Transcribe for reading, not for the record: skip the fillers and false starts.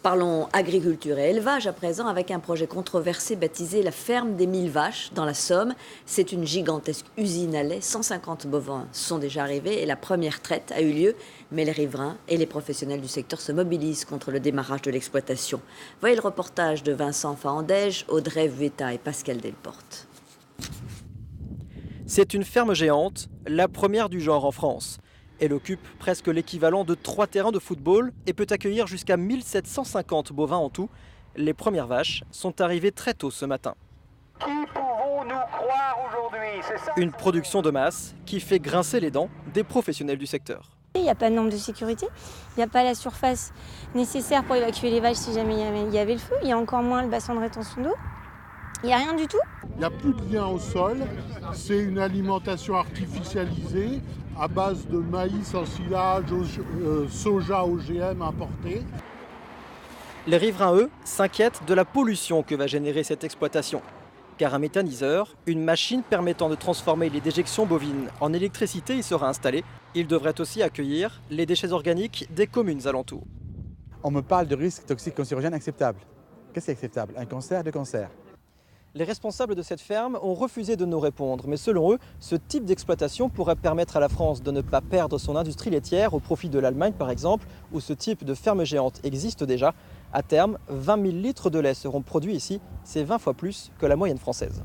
Parlons agriculture et élevage à présent avec un projet controversé baptisé la ferme des 1000 vaches dans la Somme. C'est une gigantesque usine à lait. 150 bovins sont déjà arrivés et la première traite a eu lieu. Mais les riverains et les professionnels du secteur se mobilisent contre le démarrage de l'exploitation. Voyez le reportage de Vincent Fahandège, Audrey Vuetta et Pascal Delporte. C'est une ferme géante, la première du genre en France. Elle occupe presque l'équivalent de 3 terrains de football et peut accueillir jusqu'à 1750 bovins en tout. Les premières vaches sont arrivées très tôt ce matin. Qui pouvons-nous croire aujourd'hui? C'est ça. Une production de masse qui fait grincer les dents des professionnels du secteur. Il n'y a pas de norme de sécurité, il n'y a pas la surface nécessaire pour évacuer les vaches si jamais il y avait le feu, il y a encore moins le bassin de rétention d'eau. Il n'y a rien du tout. Il n'y a plus de lien au sol, c'est une alimentation artificialisée à base de maïs en silage, soja OGM importé. Les riverains, eux, s'inquiètent de la pollution que va générer cette exploitation. Car un méthaniseur, une machine permettant de transformer les déjections bovines en électricité, y sera installé. Il devrait aussi accueillir les déchets organiques des communes alentours. On me parle de risques toxiques cancérogènes acceptables. Qu'est-ce qui est acceptable? Un cancer, deux cancers. Les responsables de cette ferme ont refusé de nous répondre, mais selon eux, ce type d'exploitation pourrait permettre à la France de ne pas perdre son industrie laitière au profit de l'Allemagne par exemple, où ce type de ferme géante existe déjà. À terme, 20 000 litres de lait seront produits ici, c'est 20 fois plus que la moyenne française.